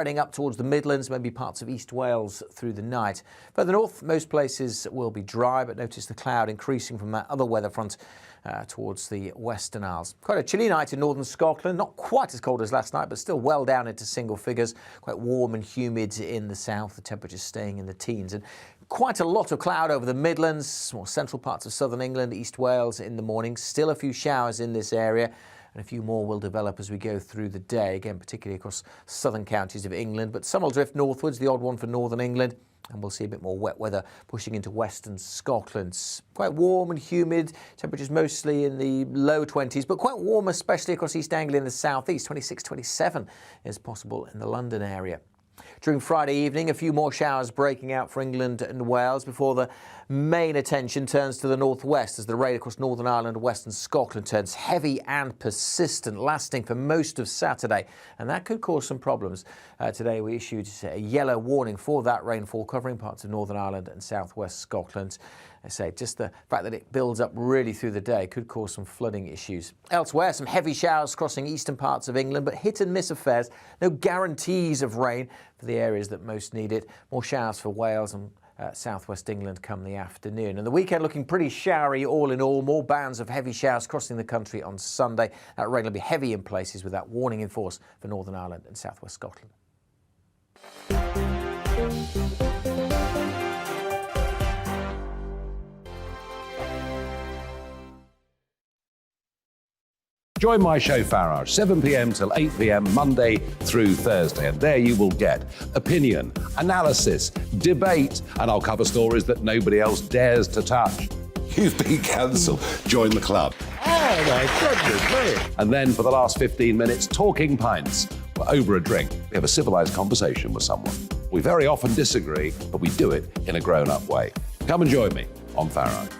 Spreading up towards the Midlands, maybe parts of East Wales through the night. Further north, most places will be dry, but notice the cloud increasing from that other weather front towards the Western Isles. Quite a chilly night in northern Scotland, not quite as cold as last night, but still well down into single figures. Quite warm and humid in the south, the temperatures staying in the teens. And quite a lot of cloud over the Midlands, more central parts of southern England, East Wales in the morning. Still a few showers in this area, and a few more will develop as we go through the day, again particularly across southern counties of England, but some will drift northwards, the odd one for northern England, and we'll see a bit more wet weather pushing into western Scotland. Quite warm and humid, temperatures mostly in the low 20s, but quite warm especially across East Anglia and the southeast. 26, 27 is possible in the London area. During Friday evening, a few more showers breaking out for England and Wales before the main attention turns to the northwest as the rain across Northern Ireland and western Scotland turns heavy and persistent, lasting for most of Saturday, and that could cause some problems. Today we issued a yellow warning for that rainfall covering parts of Northern Ireland and southwest Scotland. I say just the fact that it builds up really through the day could cause some flooding issues. Elsewhere, some heavy showers crossing eastern parts of England, but hit and miss affairs. No guarantees of rain for the areas that most need it. More showers for Wales and southwest England come the afternoon. And the weekend looking pretty showery all in all. More bands of heavy showers crossing the country on Sunday. That rain will be heavy in places with that warning in force for Northern Ireland and southwest Scotland. Join my show Farage, 7 p.m. till 8 p.m. Monday through Thursday, and there you will get opinion, analysis, debate, and I'll cover stories that nobody else dares to touch. You've been cancelled. Join the club. Oh my goodness me. And then for the last 15 minutes, talking pints. We're over a drink. We have a civilised conversation with someone. We very often disagree, but we do it in a grown-up way. Come and join me on Farage.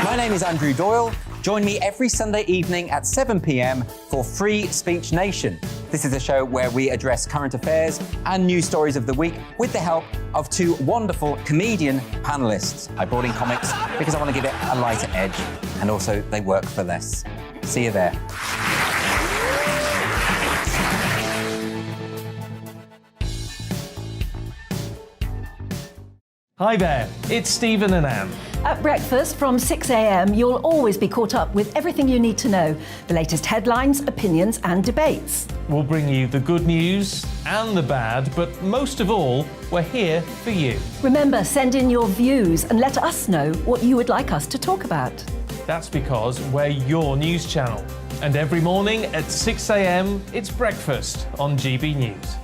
My name is Andrew Doyle. Join me every Sunday evening at 7 p.m. for Free Speech Nation. This is a show where we address current affairs and news stories of the week with the help of two wonderful comedian panellists. I brought in comics because I want to give it a lighter edge, and also they work for less. See you there. Hi there, it's Stephen and Anne. At breakfast from 6 a.m, you'll always be caught up with everything you need to know, the latest headlines, opinions and debates. We'll bring you the good news and the bad, but most of all, we're here for you. Remember, send in your views and let us know what you would like us to talk about. That's because we're your news channel. And every morning at 6 a.m, it's breakfast on GB News.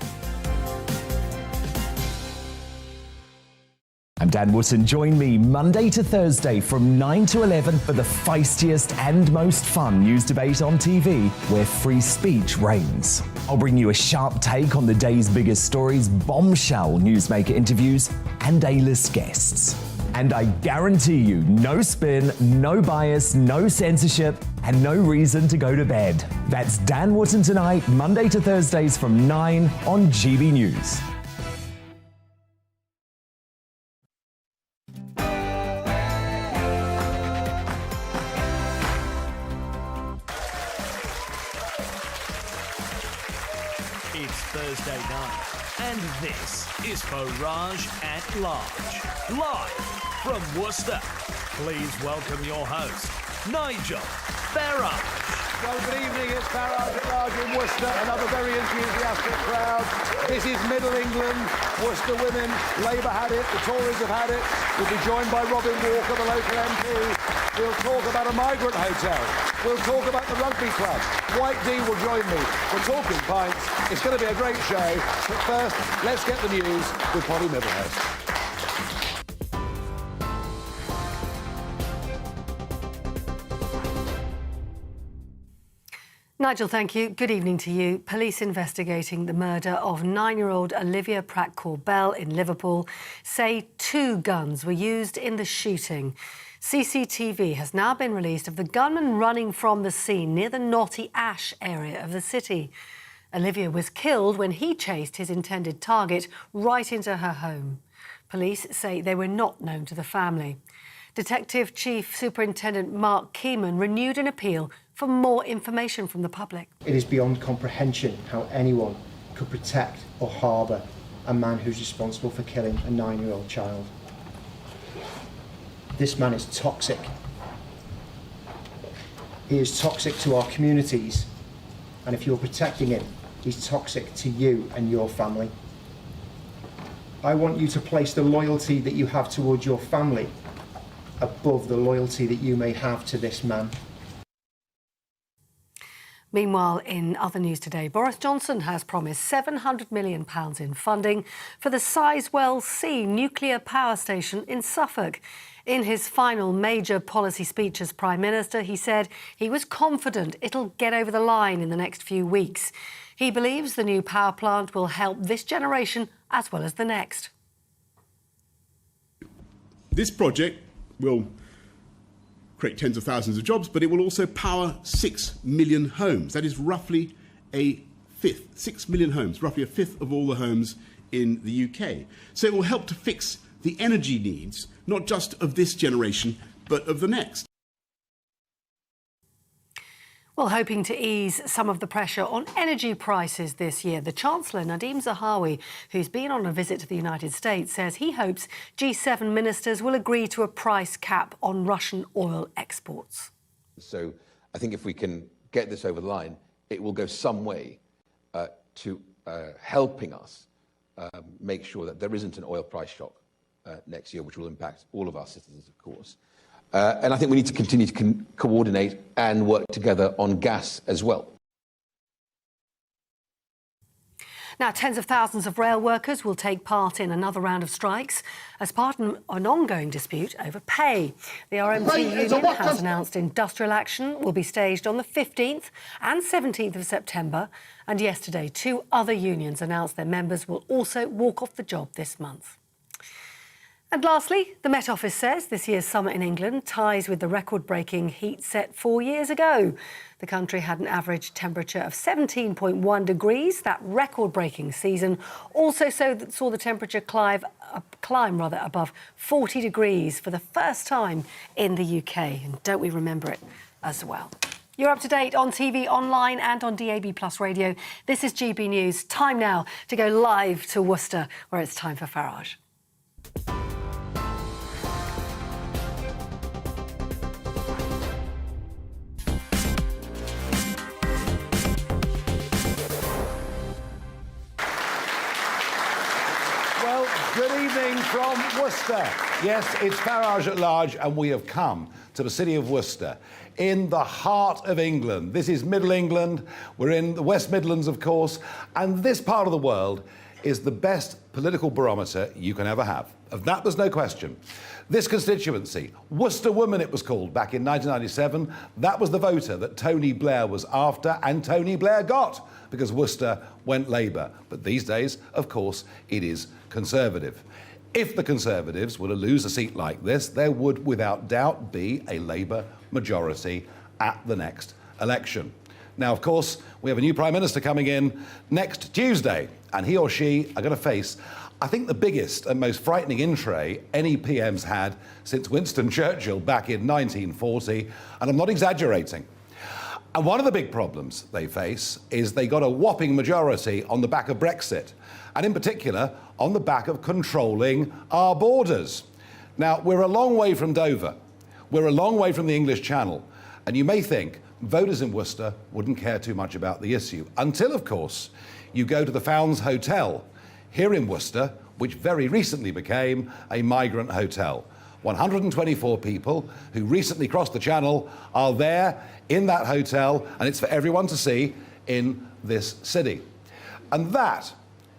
I'm Dan Wootton. Join me Monday to Thursday from 9 to 11 for the feistiest and most fun news debate on TV, where free speech reigns. I'll bring you a sharp take on the day's biggest stories, bombshell newsmaker interviews, and A-list guests. And I guarantee you, no spin, no bias, no censorship, and no reason to go to bed. That's Dan Wootton Tonight, Monday to Thursdays from 9 on GB News. Thursday night, and this is Farage at Large, live from Worcester. Please welcome your host, Nigel Farage. Well, good evening, it's Farage at Large in Worcester, another very enthusiastic crowd. This is Middle England, Worcester women, Labour had it, the Tories have had it. We'll be joined by Robin Walker, the local MP. We'll talk about a migrant hotel. We'll talk about the rugby club. White Dee will join me. We're talking pints. It's going to be a great show. But first, let's get the news with Polly Middlehouse. Nigel, thank you. Good evening to you. Police investigating the murder of 9-year-old Olivia Pratt-Corbell in Liverpool say 2 guns were used in the shooting. CCTV has now been released of the gunman running from the scene near the Knotty Ash area of the city. Olivia was killed when he chased his intended target right into her home. Police say they were not known to the family. Detective Chief Superintendent Mark Keeman renewed an appeal for more information from the public. It is beyond comprehension how anyone could protect or harbour a man who's responsible for killing a 9-year-old child. This man is toxic. He is toxic to our communities, and if you're protecting him, he's toxic to you and your family. I want you to place the loyalty that you have towards your family above the loyalty that you may have to this man. Meanwhile, in other news today, Boris Johnson has promised £700 million in funding for the Sizewell C nuclear power station in Suffolk. In his final major policy speech as Prime Minister, he said he was confident it'll get over the line in the next few weeks. He believes the new power plant will help this generation as well as the next. This project will create tens of thousands of jobs, but it will also power 6 million homes. That is roughly a fifth, 6 million homes, roughly a fifth of all the homes in the UK. So it will help to fix the energy needs, not just of this generation, but of the next. Well, hoping to ease some of the pressure on energy prices this year, the Chancellor, Nadhim Zahawi, who's been on a visit to the United States, says he hopes G7 ministers will agree to a price cap on Russian oil exports. So I think if we can get this over the line, it will go some way to helping us make sure that there isn't an oil price shock next year, which will impact all of our citizens, of course. And I think we need to continue to coordinate and work together on gas as well. Now, tens of thousands of rail workers will take part in another round of strikes as part of an ongoing dispute over pay. The RMT union has announced industrial action will be staged on the 15th and 17th of September. And yesterday, 2 other unions announced their members will also walk off the job this month. And lastly, the Met Office says this year's summer in England ties with the record-breaking heat set 4 years ago. The country had an average temperature of 17.1 degrees. That record-breaking season also saw the temperature climb above 40 degrees for the first time in the UK. And don't we remember it as well? You're up to date on TV, online and on DAB+ radio. This is GB News. Time now to go live to Worcester, where it's time for Farage. Good evening from Worcester. Yes, it's Farage at Large, and we have come to the city of Worcester, in the heart of England. This is Middle England. We're in the West Midlands, of course, and this part of the world is the best political barometer you can ever have. Of that, there's no question. This constituency, Worcester Women it was called back in 1997, that was the voter that Tony Blair was after, and Tony Blair got, because Worcester went Labour. But these days, of course, it is Conservative. If the Conservatives were to lose a seat like this, there would, without doubt, be a Labour majority at the next election. Now, of course, we have a new Prime Minister coming in next Tuesday, and he or she are going to face, I think, the biggest and most frightening in-tray any PM's had since Winston Churchill back in 1940, and I'm not exaggerating. And one of the big problems they face is they got a whopping majority on the back of Brexit, and in particular on the back of controlling our borders. Now, we're a long way from Dover. We're a long way from the English Channel, and you may think voters in Worcester wouldn't care too much about the issue, until, of course, you go to the Founds Hotel here in Worcester, which very recently became a migrant hotel. 124 people who recently crossed the Channel are there in that hotel, and it's for everyone to see in this city. And that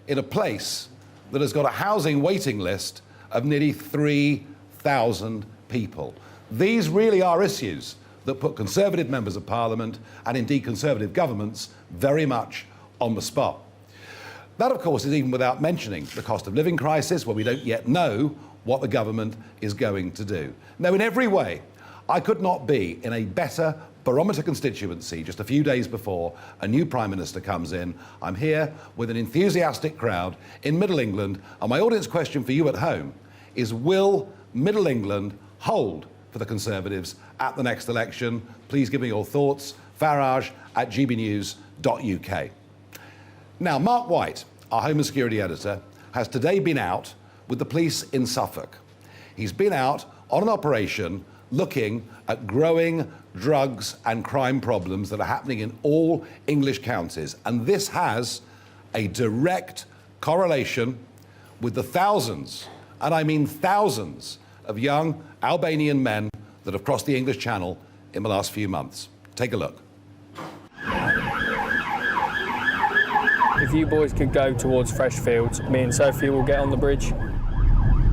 in a place that has got a housing waiting list of nearly 3,000 people. These really are issues that put Conservative members of Parliament, and indeed Conservative governments, very much on the spot. That, of course, is even without mentioning the cost of living crisis, where we don't yet know what the government is going to do. Now, in every way, I could not be in a better barometer constituency just a few days before a new Prime Minister comes in. I'm here with an enthusiastic crowd in Middle England, and my audience question for you at home is, will Middle England hold for the Conservatives at the next election? Please give me your thoughts. Farage@gbnews.uk. Now, Mark White, our Home and Security editor, has today been out with the police in Suffolk. He's been out on an operation looking at growing drugs and crime problems that are happening in all English counties. And this has a direct correlation with the thousands, and I mean thousands, of young Albanian men that have crossed the English Channel in the last few months. Take a look. If you boys could go towards Freshfields, me and Sophie will get on the bridge.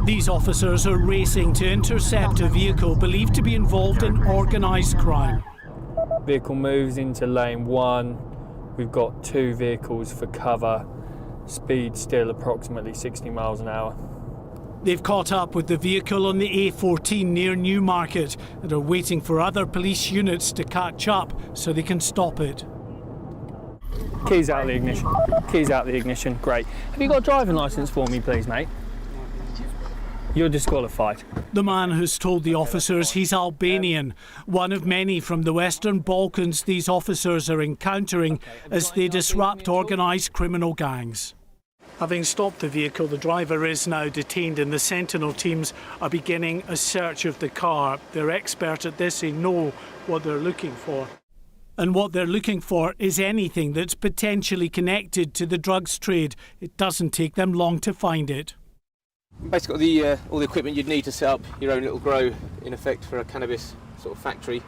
These officers are racing to intercept a vehicle believed to be involved in organised crime. Vehicle moves into lane 1. We've got 2 vehicles for cover. Speed still approximately 60 miles an hour. They've caught up with the vehicle on the A14 near Newmarket and are waiting for other police units to catch up so they can stop it. Keys out of the ignition. Keys out of the ignition. Great. Have you got a driving licence for me, please, mate? You're disqualified. The man has told the officers he's Albanian, one of many from the Western Balkans these officers are encountering as they disrupt organised criminal gangs. Having stopped the vehicle, the driver is now detained and the Sentinel teams are beginning a search of the car. They're expert at this, they know what they're looking for. And what they're looking for is anything that's potentially connected to the drugs trade. It doesn't take them long to find it. Basically got all the equipment you'd need to set up your own little grow, in effect, for a cannabis sort of factory.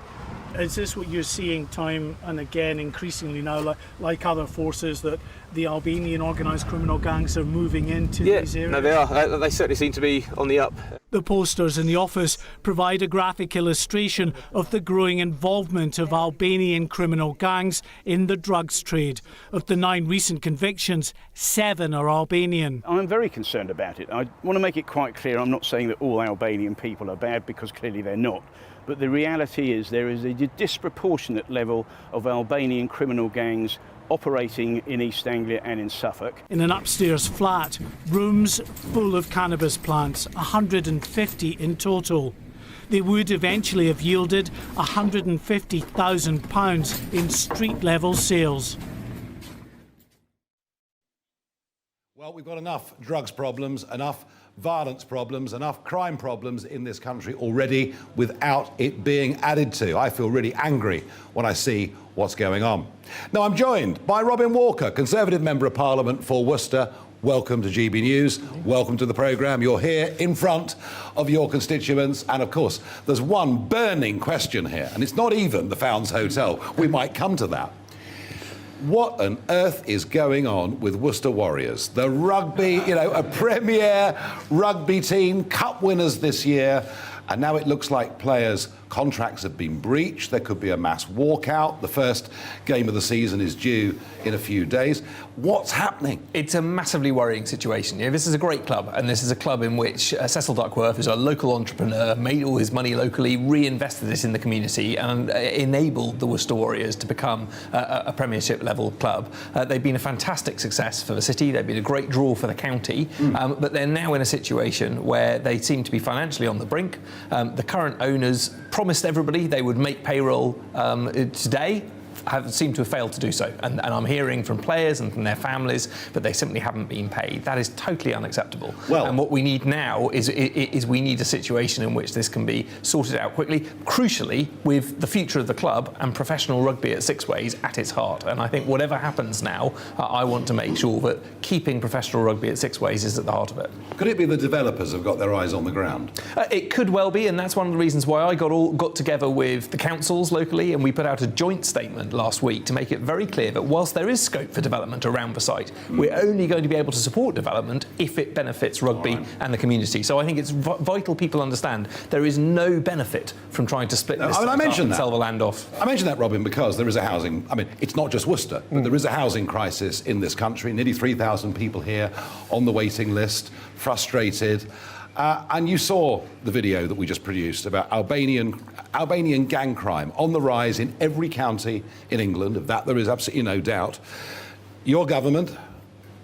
Is this what you're seeing time and again increasingly now, like other forces, that the Albanian organised criminal gangs are moving into these areas? No, they are. They certainly seem to be on the up. The posters in the office provide a graphic illustration of the growing involvement of Albanian criminal gangs in the drugs trade. Of the 9 recent convictions, 7 are Albanian. I'm very concerned about it. I want to make it quite clear, I'm not saying that all Albanian people are bad, because clearly they're not. But the reality is there is a disproportionate level of Albanian criminal gangs operating in East Anglia and in Suffolk. In an upstairs flat, rooms full of cannabis plants, 150 in total. They would eventually have yielded £150,000 in street-level sales. Well, we've got enough drugs problems, enough violence problems, enough crime problems in this country already without it being added to. I feel really angry when I see what's going on. Now, I'm joined by Robin Walker, Conservative Member of Parliament for Worcester. Welcome to GB News. Welcome to the programme. You're here in front of your constituents. And, of course, there's one burning question here, and it's not even the Founds Hotel. We might come to that. What on earth is going on with Worcester Warriors? The rugby, a premier rugby team, cup winners this year, and now it looks like players' contracts have been breached. There could be a mass walkout. The first game of the season is due in a few days. What's happening? It's a massively worrying situation. This is a great club, and this is a club in which Cecil Duckworth, who's a local entrepreneur, made all his money locally, reinvested it in the community, and enabled the Worcester Warriors to become a Premiership-level club. They've been a fantastic success for the city. They've been a great draw for the county, but they're now in a situation where they seem to be financially on the brink. The current owners promised everybody they would make payroll today, seem to have failed to do so. And I'm hearing from players and from their families, but they simply haven't been paid. That is totally unacceptable. Well, and what we need now is we need a situation in which this can be sorted out quickly, crucially with the future of the club and professional rugby at Sixways at its heart. And I think whatever happens now, I want to make sure that keeping professional rugby at Sixways is at the heart of it. Could it be the developers have got their eyes on the ground? It could well be, and that's one of the reasons why I got together with the councils locally, and we put out a joint statement last week to make it very clear that whilst there is scope for development around the site, we're only going to be able to support development if it benefits rugby and the community. So I think it's vital people understand there is no benefit from trying to split this I mentioned that. Sell the land off. I mentioned that, Robin, because there is a housing... it's not just Worcester, but there is a housing crisis in this country. Nearly 3,000 people here on the waiting list, frustrated. And you saw the video that we just produced about Albanian gang crime on the rise in every county in England. Of that, there is absolutely no doubt. Your government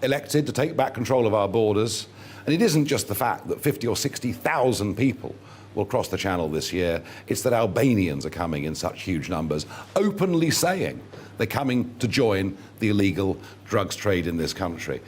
elected to take back control of our borders, and it isn't just the fact that 50 or 60,000 people will cross the Channel this year. It's that Albanians are coming in such huge numbers, openly saying they're coming to join the illegal drugs trade in this country.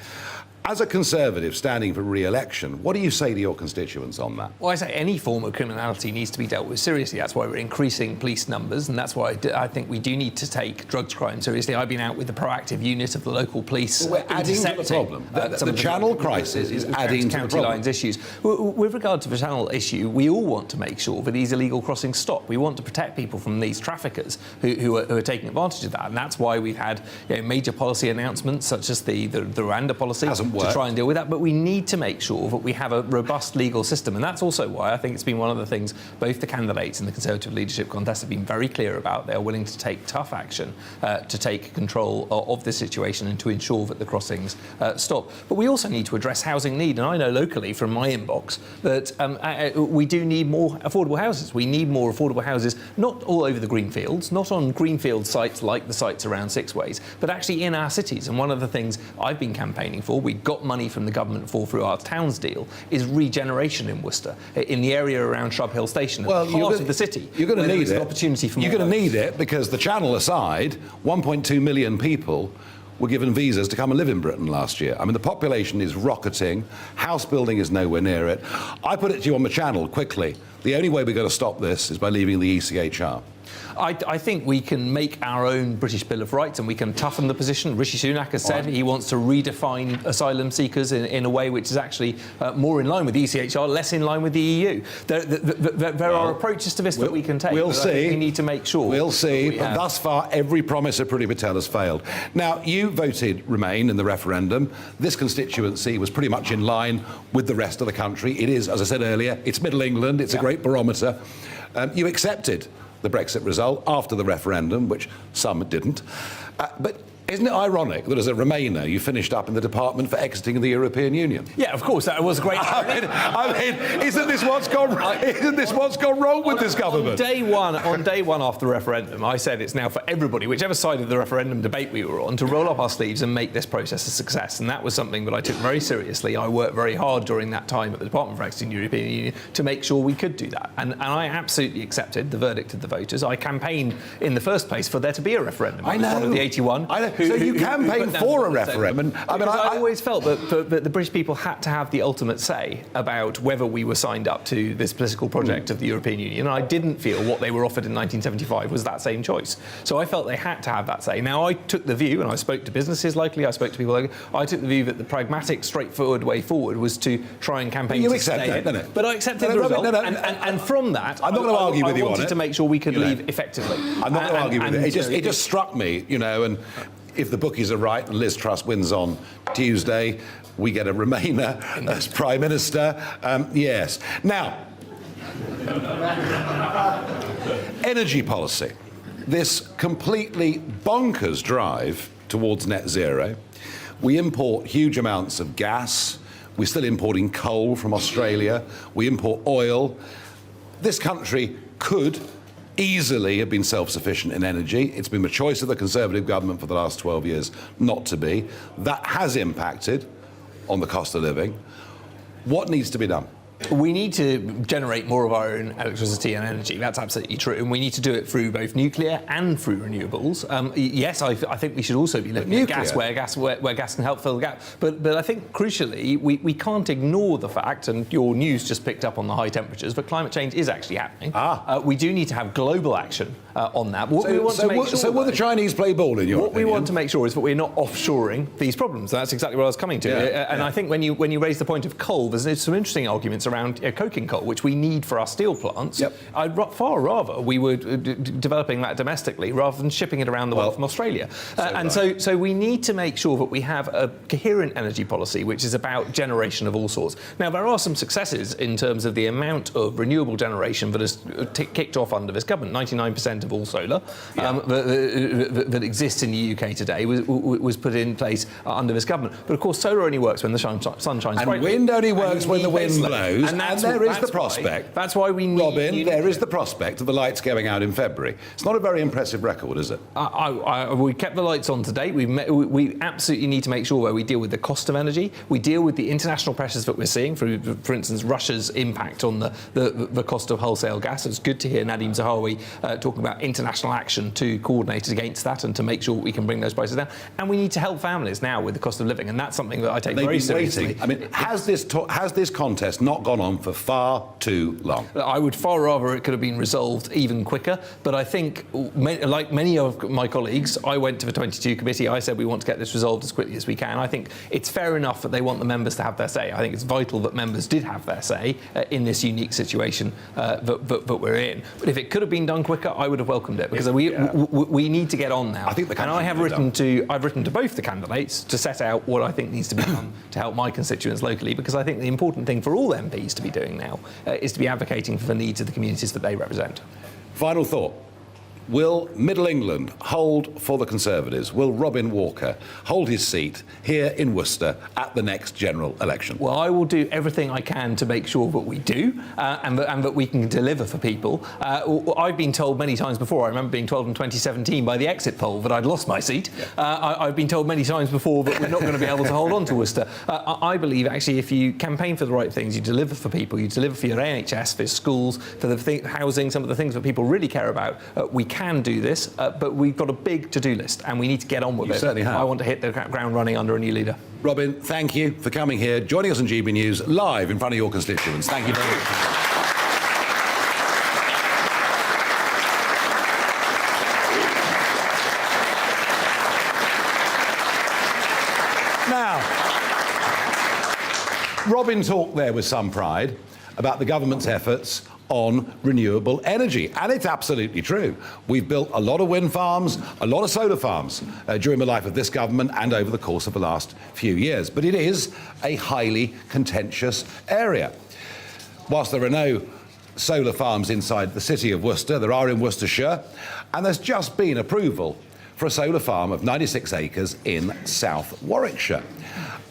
As a Conservative standing for re-election, what do you say to your constituents on that? Well, I say any form of criminality needs to be dealt with seriously. That's why we're increasing police numbers, and that's why I think we do need to take drugs crime seriously. I've been out with the proactive unit of the local police. Well, we're adding to the problem. The Channel crisis is adding to the problem. Lines issues. With regard to the Channel issue, we all want to make sure that these illegal crossings stop. We want to protect people from these traffickers who are taking advantage of that, and that's why we've had major policy announcements such as the Rwanda policy to try and deal with that. But we need to make sure that we have a robust legal system, and that's also why I think it's been one of the things both the candidates in the Conservative leadership contest have been very clear about. They're willing to take tough action to take control of this situation and to ensure that the crossings stop. But we also need to address housing need, and I know locally from my inbox that we do need more affordable houses. We need more affordable houses, not all over the greenfields, not on greenfield sites like the sites around Six Ways, but actually in our cities. And one of the things I've been campaigning for, we got money from the government through our towns deal, is regeneration in Worcester, in the area around Shrub Hill Station, at the heart of the city. You're going to need it. Opportunity for more. You're going to need it because the Channel aside, 1.2 million people were given visas to come and live in Britain last year. I mean, the population is rocketing. House building is nowhere near it. I put it to you on the Channel quickly. The only way we're going to stop this is by leaving the ECHR. I think we can make our own British Bill of Rights and we can toughen the position. Rishi Sunak has said he wants to redefine asylum seekers in a way which is actually more in line with the ECHR, less in line with the EU. There are approaches to this that we can take. We'll see. I think we need to make sure. We'll see. But thus far, every promise of Priti Patel has failed. Now, you voted Remain in the referendum. This constituency was pretty much in line with the rest of the country. It is, as I said earlier, it's Middle England. It's a great barometer. You accepted the Brexit result after the referendum, which some didn't. But isn't it ironic that as a Remainer you finished up in the Department for Exiting the European Union? Yeah, of course, that was great. I mean, isn't this what's gone wrong with this government? On day one after the referendum, I said it's now for everybody, whichever side of the referendum debate we were on, to roll up our sleeves and make this process a success. And that was something that I took very seriously. I worked very hard during that time at the Department for Exiting the European Union to make sure we could do that. And I absolutely accepted the verdict of the voters. I campaigned in the first place for there to be a referendum. I know. One of the 81. I know. So you campaigned for a referendum. I always felt that the British people had to have the ultimate say about whether we were signed up to this political project of the European Union. And I didn't feel what they were offered in 1975 was that same choice. So I felt they had to have that say. Now, I took the view, and I spoke to businesses locally, I spoke to people locally, I took the view that the pragmatic, straightforward way forward was to try and campaign to stay in. Didn't it? But I accepted the result. And from that, I'm not going to argue with you on it. I wanted to make sure we could leave effectively. I'm not going to argue with it. It just struck me, and if the bookies are right and Liz Truss wins on Tuesday, we get a Remainer as Prime Minister. Yes. Now, energy policy. This completely bonkers drive towards net zero. We import huge amounts of gas. We're still importing coal from Australia. We import oil. This country could easily have been self-sufficient in energy. It's been the choice of the Conservative government for the last 12 years not to be. That has impacted on the cost of living. What needs to be done? We need to generate more of our own electricity and energy. That's absolutely true. And we need to do it through both nuclear and through renewables. Yes, I think we should also be looking at gas where gas can help fill the gap. But I think, crucially, we can't ignore the fact, and your news just picked up on the high temperatures, but climate change is actually happening. We do need to have global action on that. So will the Chinese play ball in your opinion? What we want to make sure is that we're not offshoring these problems. That's exactly what I was coming to. I think when you raise the point of coal, there's some interesting arguments around coking coal, which we need for our steel plants. I'd far rather we were developing that domestically rather than shipping it around the world from Australia. So we need to make sure that we have a coherent energy policy which is about generation of all sorts. Now, there are some successes in terms of the amount of renewable generation that has kicked off under this government. 99% of all solar that exists in the UK today was put in place under this government. But of course, solar only works when the sun shines brightly. And wind only works when the wind blows. close, and there is the prospect. That's why we need... Robin, there is the prospect of the lights going out in February. It's not a very impressive record, is it? We kept the lights on to date. We absolutely need to make sure where we deal with the cost of energy, we deal with the international pressures that we're seeing, for instance, Russia's impact on the cost of wholesale gas. It's good to hear Nadeem Zahawi talking about international action to coordinate against that and to make sure we can bring those prices down. And we need to help families now with the cost of living, and that's something that I take very seriously. I mean, has this contest not gone on for far too long? I would far rather it could have been resolved even quicker, but I think, like many of my colleagues, I went to the 22 committee, I said we want to get this resolved as quickly as we can. I think it's fair enough that they want the members to have their say. I think it's vital that members did have their say in this unique situation that we're in. But if it could have been done quicker, I would have welcomed it, because we need to get on now. I think I've written to both the candidates to set out what I think needs to be done to help my constituents locally, because I think the important thing for all MPs to be doing now is to be advocating for the needs of the communities that they represent. Final thought. Will Middle England hold for the Conservatives? Will Robin Walker hold his seat here in Worcester at the next general election? Well, I will do everything I can to make sure that we do and that we can deliver for people. I've been told many times before, I remember being told in 2017 by the exit poll that I'd lost my seat. I've been told many times before that we're not going to be able to hold on to Worcester. I believe, actually, if you campaign for the right things, you deliver for people, you deliver for your NHS, for schools, for the housing, some of the things that people really care about, we can do this, but we've got a big to-do list and we need to get on with it. Certainly have. I want to hit the ground running under a new leader. Robin, thank you for coming here, joining us on GB News, live in front of your constituents. Thank you very much. Now, Robin talked there with some pride about the government's efforts on renewable energy, and it's absolutely true. We've built a lot of wind farms, a lot of solar farms during the life of this government and over the course of the last few years, but it is a highly contentious area. Whilst there are no solar farms inside the city of Worcester, there are in Worcestershire, and there's just been approval for a solar farm of 96 acres in South Warwickshire.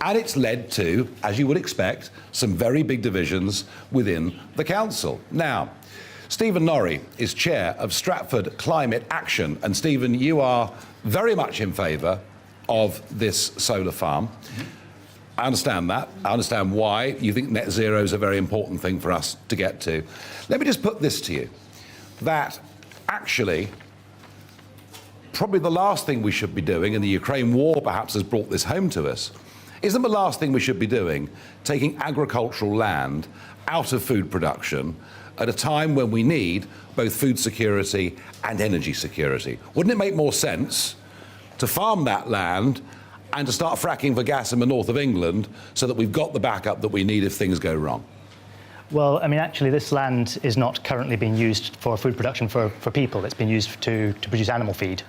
And it's led to, as you would expect, some very big divisions within the council. Now, Stephen Norrie is chair of Stratford Climate Action. And Stephen, you are very much in favour of this solar farm. I understand that. I understand why. You think net zero is a very important thing for us to get to. Let me just put this to you, that actually, probably the last thing we should be doing, and the Ukraine war perhaps has brought this home to us, isn't the last thing we should be doing taking agricultural land out of food production at a time when we need both food security and energy security? Wouldn't it make more sense to farm that land and to start fracking for gas in the north of England so that we've got the backup that we need if things go wrong? Well, I mean, actually, this land is not currently being used for food production for people. It's been used to produce animal feed.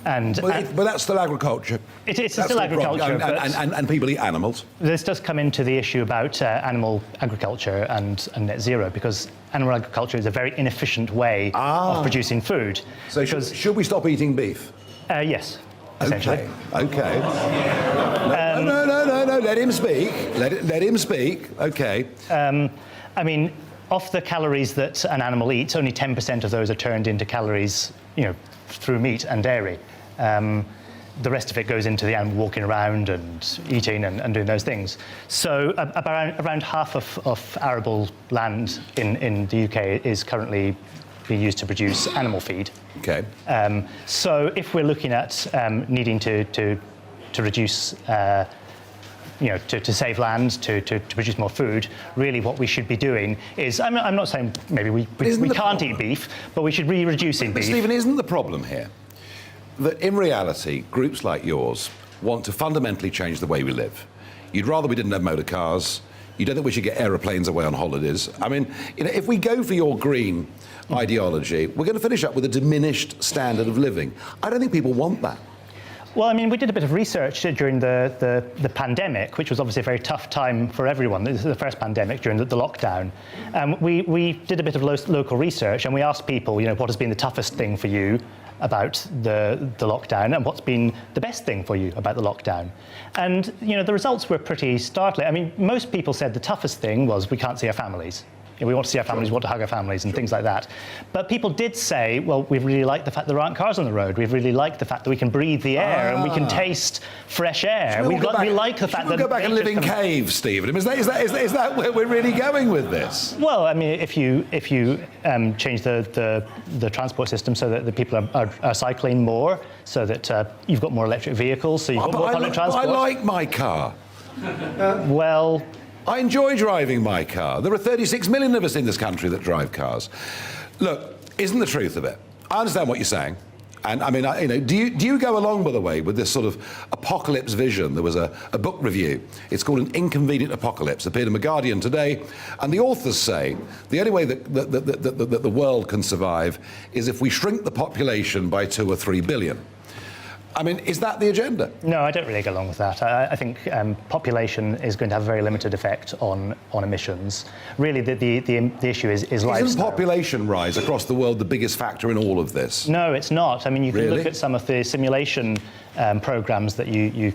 But that's still agriculture. It's still agriculture. And people eat animals. This does come into the issue about animal agriculture and net zero, because animal agriculture is a very inefficient way of producing food. So should we stop eating beef? Yes, essentially. Okay. No, let him speak. Let him speak. Okay. I mean, of the calories that an animal eats, only 10% of those are turned into calories, through meat and dairy. The rest of it goes into the animal walking around and eating and doing those things. So around half of arable land in the UK is currently being used to produce animal feed. Okay. So if we're looking at needing to reduce, to save land, to produce more food, really what we should be doing is, I'm not saying maybe we can't eat beef, but we should be reducing beef. Stephen, isn't the problem here that in reality, groups like yours want to fundamentally change the way we live? You'd rather we didn't have motor cars. You don't think we should get aeroplanes away on holidays. I mean, if we go for your green ideology, we're going to finish up with a diminished standard of living. I don't think people want that. Well, I mean, we did a bit of research during the pandemic, which was obviously a very tough time for everyone. This is the first pandemic during the lockdown. We did a bit of local research, and we asked people, what has been the toughest thing for you? about the lockdown and what's been the best thing for you about the lockdown. And, you know, the results were pretty startling. I mean, most people said the toughest thing was we can't see our families. You know, we want to see our families, we want to hug our families and things like that. But people did say, well, we really like the fact there aren't cars on the road. We really like the fact that we can breathe the air and we can taste fresh air. We like the fact that... go back and live in caves, Stephen. Is that where we're really going with this? Well, I mean, if you change the transport system so that the people are cycling more, so that you've got more electric vehicles, so you've got more public transport. I like my car. Well... I enjoy driving my car. There are 36 million of us in this country that drive cars. Look, isn't the truth of it? I understand what you're saying. And I mean, you know, do you go along, by the way, with this sort of apocalypse vision? There was a book review. It's called An Inconvenient Apocalypse. Appeared in The Guardian today. And the authors say the only way that the world can survive is if we shrink the population by 2 or 3 billion. I mean, is that the agenda? No, I don't really go along with that. I think population is going to have a very limited effect on emissions. Really, the issue is lifestyle. Isn't population rise across the world the biggest factor in all of this? No, it's not. I mean, you can Really? look at some of the simulation programs that you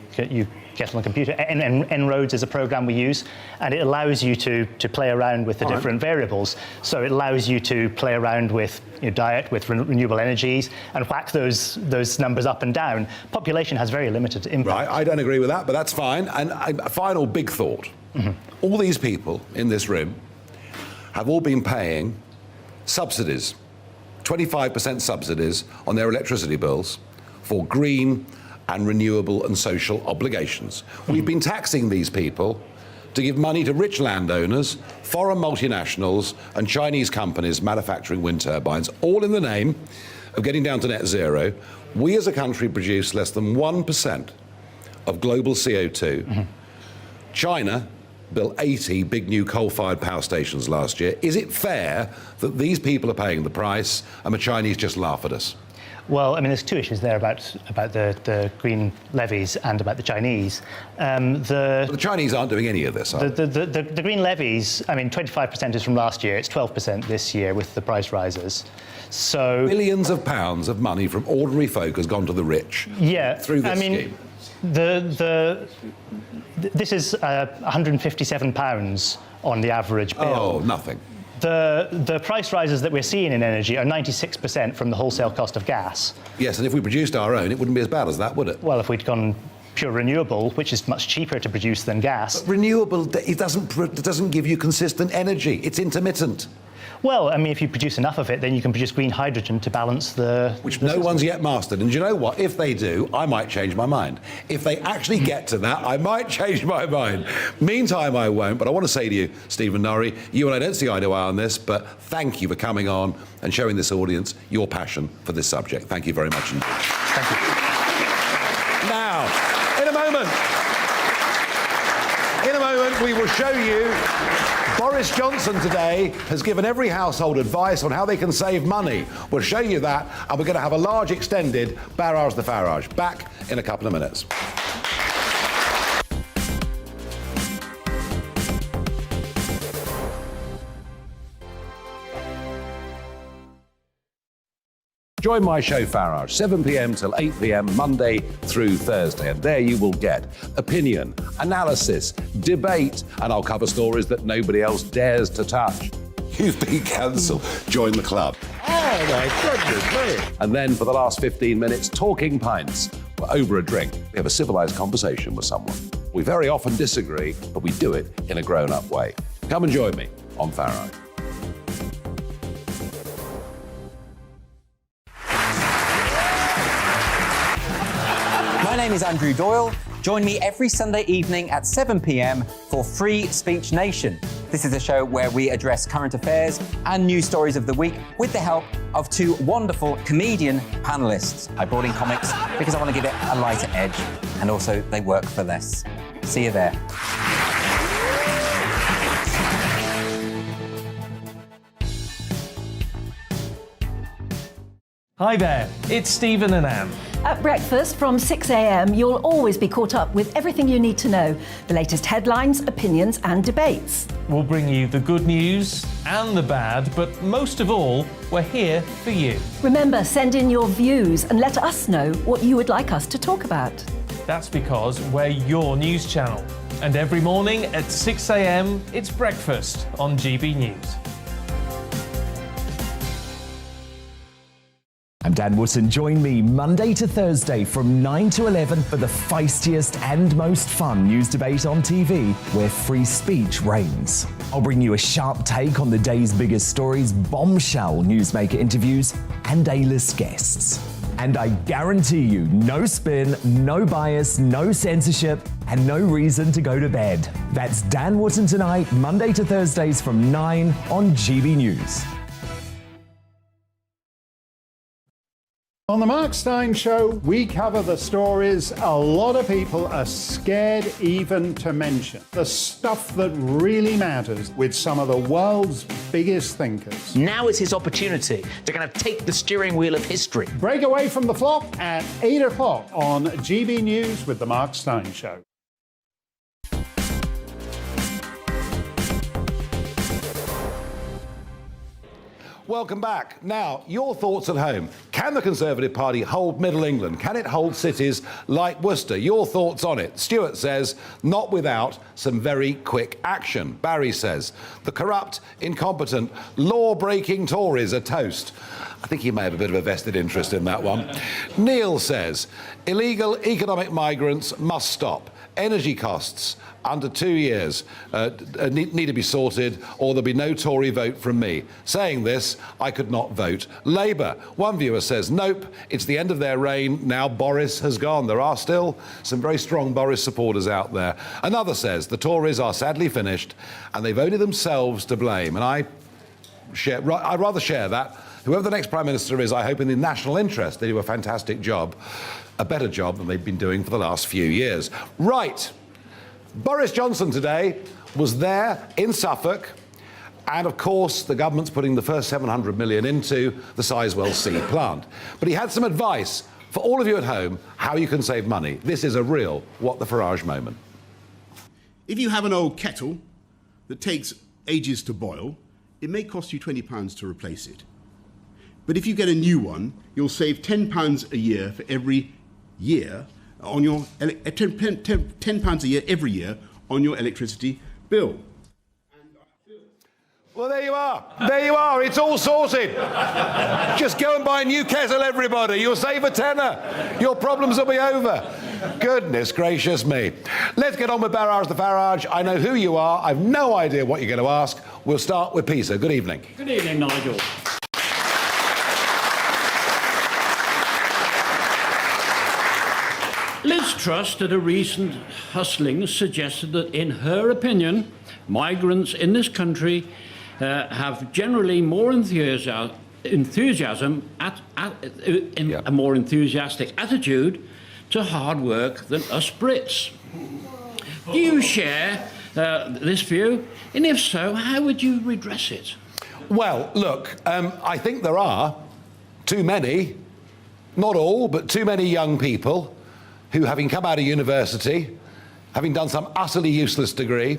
get on the computer. En-ROADS is a program we use, and it allows you to play around with the different variables. So it allows you to play around with diet, with renewable energies, and whack those numbers up and down. Population has very limited impact. Right, I don't agree with that, but that's fine. And a final big thought. All these people in this room have all been paying subsidies, 25% subsidies on their electricity bills for green and renewable and social obligations. We've been taxing these people to give money to rich landowners, foreign multinationals and Chinese companies manufacturing wind turbines, all in the name of getting down to net zero. We as a country produce less than 1% of global CO2. China built 80 big new coal-fired power stations last year. Is it fair that these people are paying the price and the Chinese just laugh at us? Well, I mean, there's two issues there about the green levies and about the Chinese. The Chinese aren't doing any of this, are they? The green levies, I mean, 25% is from last year. It's 12% this year with the price rises. So billions of pounds of money from ordinary folk has gone to the rich. Yeah, through this scheme. This is £157 on the average bill. Oh, nothing. The price rises that we're seeing in energy are 96% from the wholesale cost of gas. Yes, and if we produced our own, it wouldn't be as bad as that, would it? Well, if we'd gone pure renewable, which is much cheaper to produce than gas. But renewable, it doesn't give you consistent energy. It's intermittent. Well, I mean, if you produce enough of it, then you can produce green hydrogen to balance the... Which no one's yet mastered. And do you know what? If they do, I might change my mind. If they actually get to that, I might change my mind. Meantime, I won't. But I want to say to you, Stephen Norrie, you and I don't see eye to eye on this, but thank you for coming on and showing this audience your passion for this subject. Thank you very much indeed. Thank you. Now, in a moment, we will show you Boris Johnson today has given every household advice on how they can save money. We'll show you that, and we're going to have a large extended Barrage the Farage. Back in a couple of minutes. Join my show Farage, 7 p.m. till 8 p.m. Monday through Thursday. And there you will get opinion, analysis, debate, and I'll cover stories that nobody else dares to touch. You've been cancelled. Join the club. Oh, my goodness me. And then for the last 15 minutes, talking pints. We're over a drink. We have a civilised conversation with someone. We very often disagree, but we do it in a grown-up way. Come and join me on Farage. My name is Andrew Doyle. Join me every Sunday evening at 7 p.m. for Free Speech Nation. This is a show where we address current affairs and news stories of the week with the help of two wonderful comedian panellists. I brought in comics because I want to give it a lighter edge, and also they work for less. See you there. Hi there, it's Stephen and Anne. At breakfast from 6 a.m, you'll always be caught up with everything you need to know, the latest headlines, opinions and debates. We'll bring you the good news and the bad, but most of all, we're here for you. Remember, send in your views and let us know what you would like us to talk about. That's because we're your news channel. And every morning at 6 a.m, it's breakfast on GB News. I'm Dan Wootton. Join me Monday to Thursday from 9 to 11 for the feistiest and most fun news debate on TV, where free speech reigns. I'll bring you a sharp take on the day's biggest stories, bombshell newsmaker interviews, and A-list guests. And I guarantee you, no spin, no bias, no censorship, and no reason to go to bed. That's Dan Wootton Tonight, Monday to Thursdays from 9 on GB News. On the Mark Steyn Show, we cover the stories a lot of people are scared even to mention. The stuff that really matters with some of the world's biggest thinkers. Now is his opportunity to kind of take the steering wheel of history. Break away from the flop at 8 o'clock on GB News with the Mark Steyn Show. Welcome back. Now, your thoughts at home. Can the Conservative Party hold Middle England? Can it hold cities like Worcester? Your thoughts on it. Stuart says, not without some very quick action. Barry says, the corrupt, incompetent, law-breaking Tories are toast. I think he may have a bit of a vested interest in that one. Neil says, illegal economic migrants must stop. Energy costs under 2 years need to be sorted, or there'll be no Tory vote from me. Saying this, I could not vote Labour. One viewer says, nope, it's the end of their reign. Now Boris has gone. There are still some very strong Boris supporters out there. Another says, the Tories are sadly finished, and they've only themselves to blame. And I'd rather share that. Whoever the next Prime Minister is, I hope in the national interest they do a fantastic job, a better job than they've been doing for the last few years. Right. Boris Johnson today was there in Suffolk, and of course the government's putting the first 700 million into the Sizewell C plant. But he had some advice for all of you at home how you can save money. This is a real What the Farage moment. If you have an old kettle that takes ages to boil, it may cost you £20 to replace it. But if you get a new one, you'll save £10 a year for every year on your £10 a year every year on your electricity bill. Well, there you are. There you are. It's all sorted. Just go and buy a new kettle, everybody. You'll save a tenner. Your problems will be over. Goodness gracious me. Let's get on with Barrage the Farage. I know who you are. I've no idea what you're going to ask. We'll start with Peter. Good evening. Good evening, Nigel. Liz Truss, at a recent hustling, suggested that, in her opinion, migrants in this country have generally more enthusiasm, a more enthusiastic attitude to hard work than us Brits. Do you share this view? And if so, how would you redress it? Well, look, I think there are too many, not all, but too many young people who, having come out of university, having done some utterly useless degree,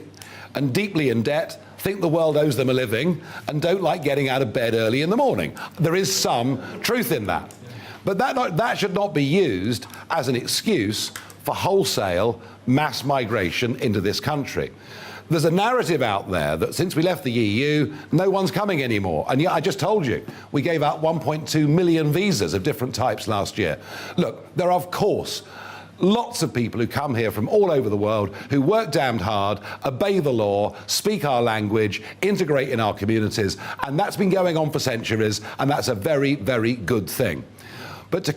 and deeply in debt, think the world owes them a living and don't like getting out of bed early in the morning. There is some truth in that. But that should not be used as an excuse for wholesale mass migration into this country. There's a narrative out there that since we left the EU, no one's coming anymore. And yet, I just told you, we gave out 1.2 million visas of different types last year. Look, there are, of course, lots of people who come here from all over the world who work damned hard, obey the law, speak our language, integrate in our communities, and that's been going on for centuries, and that's a very, very good thing. But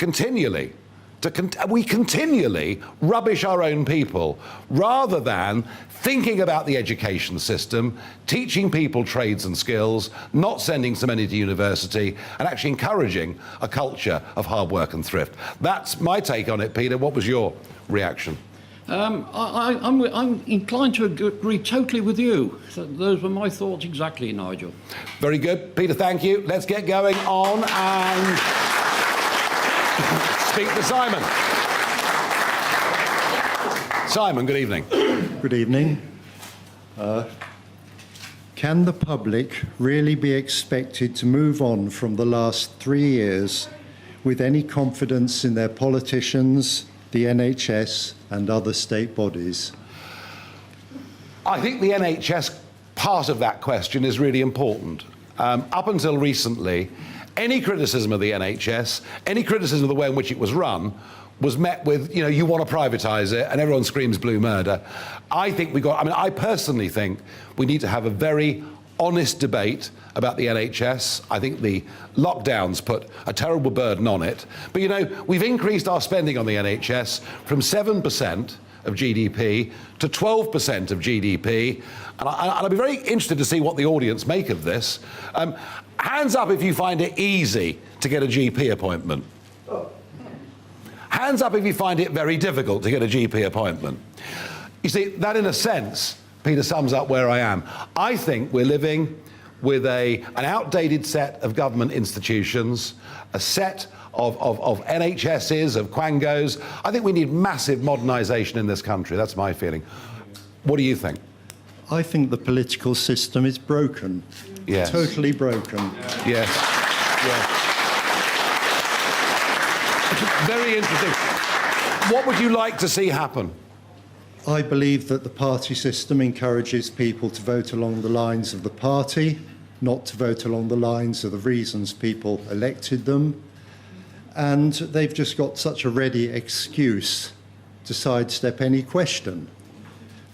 we continually rubbish our own people rather than thinking about the education system, teaching people trades and skills, not sending so many to university, and actually encouraging a culture of hard work and thrift. That's my take on it, Peter. What was your reaction? I'm inclined to agree totally with you. Those were my thoughts exactly, Nigel. Very good. Peter, thank you. Let's get going on and speak to Simon. Simon, good evening. Good evening. Can the public really be expected to move on from the last 3 years with any confidence in their politicians, the NHS and other state bodies? I think the NHS part of that question is really important. Up until recently, any criticism of the NHS, any criticism of the way in which it was run, was met with, you want to privatise it, and everyone screams blue murder. I personally think we need to have a very honest debate about the NHS. I think the lockdowns put a terrible burden on it. But, we've increased our spending on the NHS from 7% of GDP to 12% of GDP. And I'd be very interested to see what the audience make of this. Hands up if you find it easy to get a GP appointment. Hands up if you find it very difficult to get a GP appointment. You see, that in a sense, Peter, sums up where I am. I think we're living with an outdated set of government institutions, a set of NHSs, of Quangos. I think we need massive modernisation in this country. That's my feeling. What do you think? I think the political system is broken. Yes. Totally broken. Yes. Yes. Very interesting. What would you like to see happen? I believe that the party system encourages people to vote along the lines of the party, not to vote along the lines of the reasons people elected them. And they've just got such a ready excuse to sidestep any question.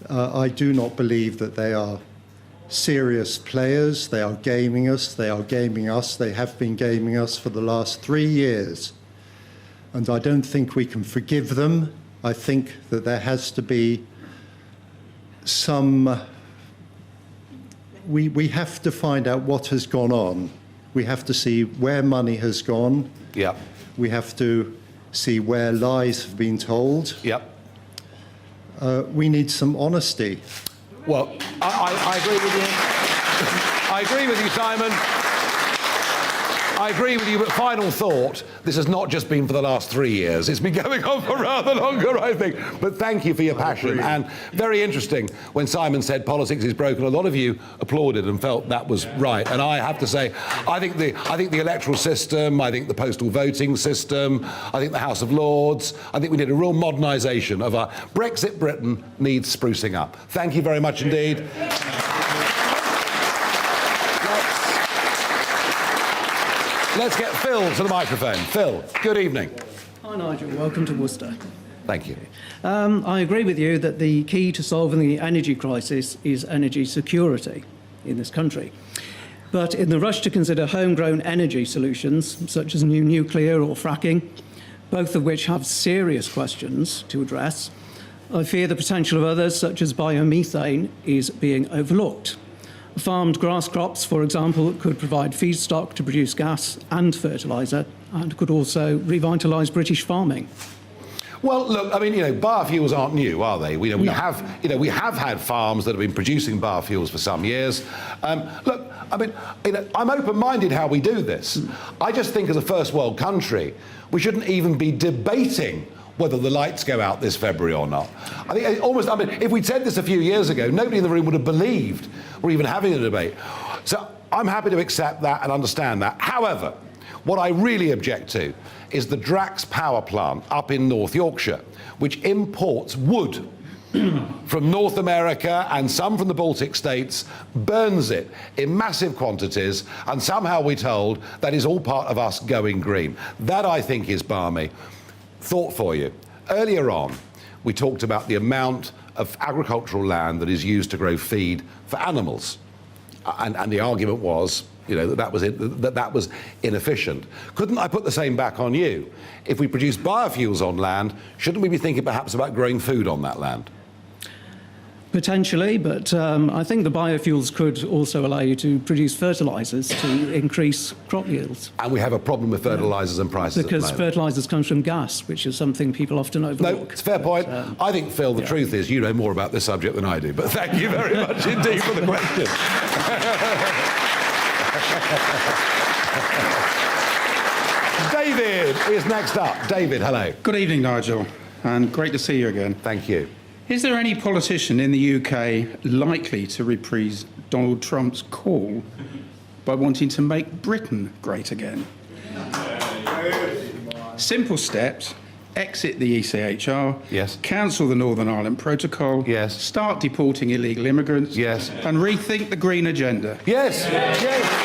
I do not believe that they are serious players. They are gaming us. They are gaming us. They have been gaming us for the last 3 years. And I don't think we can forgive them. I think that there has to be some... We have to find out what has gone on. We have to see where money has gone. Yeah. We have to see where lies have been told. Yep. We need some honesty. Well, I agree with you. I agree with you, Simon. I agree with you, but final thought, this has not just been for the last 3 years. It's been going on for rather longer, I think. But thank you for your passion. And very interesting, when Simon said politics is broken, a lot of you applauded and felt that was right. And I have to say, I think the electoral system, I think the postal voting system, I think the House of Lords, I think we need a real modernisation of our Brexit Britain needs sprucing up. Thank you very much indeed. Let's get Phil to the microphone. Phil, good evening. Hi, Nigel. Welcome to Worcester. Thank you. I agree with you that the key to solving the energy crisis is energy security in this country. But in the rush to consider homegrown energy solutions, such as new nuclear or fracking, both of which have serious questions to address, I fear the potential of others, such as biomethane, is being overlooked. Farmed grass crops, for example, could provide feedstock to produce gas and fertiliser, and could also revitalise British farming. Well, look, I mean, biofuels aren't new, are they? We have had farms that have been producing biofuels for some years. Look, I mean, I'm open-minded how we do this. I just think as a first world country, we shouldn't even be debating whether the lights go out this February or not. I think if we'd said this a few years ago, nobody in the room would have believed we're even having a debate. So I'm happy to accept that and understand that. However, what I really object to is the Drax power plant up in North Yorkshire, which imports wood from North America and some from the Baltic states, burns it in massive quantities, and somehow we're told that is all part of us going green. That, I think, is balmy. Thought for you. Earlier on, we talked about the amount of agricultural land that is used to grow feed for animals. And the argument was, that was inefficient. Couldn't I put the same back on you? If we produce biofuels on land, shouldn't we be thinking perhaps about growing food on that land? Potentially, but I think the biofuels could also allow you to produce fertilisers to increase crop yields. And we have a problem with fertilisers and prices because fertilisers comes from gas, which is something people often overlook. No, it's a fair point. I think, Phil, the truth is you know more about this subject than I do, but thank you very much indeed for the question. David is next up. David, hello. Good evening, Nigel, and great to see you again. Thank you. Is there any politician in the UK likely to reprise Donald Trump's call by wanting to make Britain great again? Simple steps. Exit the ECHR. Yes. Cancel the Northern Ireland Protocol. Yes. Start deporting illegal immigrants. Yes. And rethink the green agenda. Yes. Yes.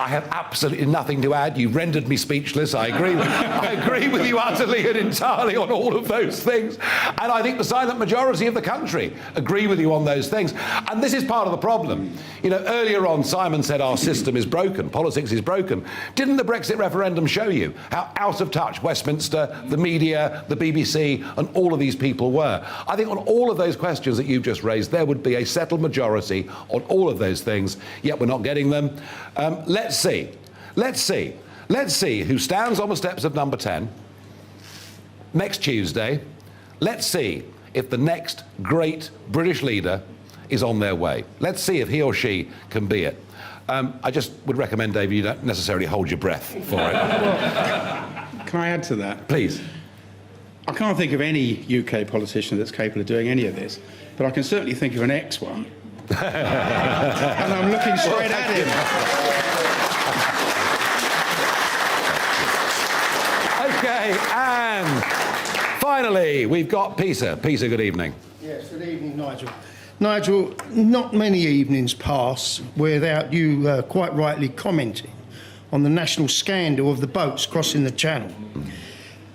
I have absolutely nothing to add. You rendered me speechless. I agree with you utterly and entirely on all of those things. And I think the silent majority of the country agree with you on those things. And this is part of the problem. You know, earlier on, Simon said our system is broken, politics is broken. Didn't the Brexit referendum show you how out of touch Westminster, the media, the BBC, and all of these people were? I think on all of those questions that you've just raised, there would be a settled majority on all of those things, yet we're not getting them. Let's see who stands on the steps of number 10 next Tuesday. Let's see if the next great British leader is on their way. Let's see if he or she can be it. I just would recommend, David, you don't necessarily hold your breath for it. Can I add to that? Please. I can't think of any UK politician that's capable of doing any of this, but I can certainly think of an ex-one. And I'm looking straight at him. Okay, and finally, we've got Peter. Peter, good evening. Yes, good evening, Nigel. Nigel, not many evenings pass without you quite rightly commenting on the national scandal of the boats crossing the Channel,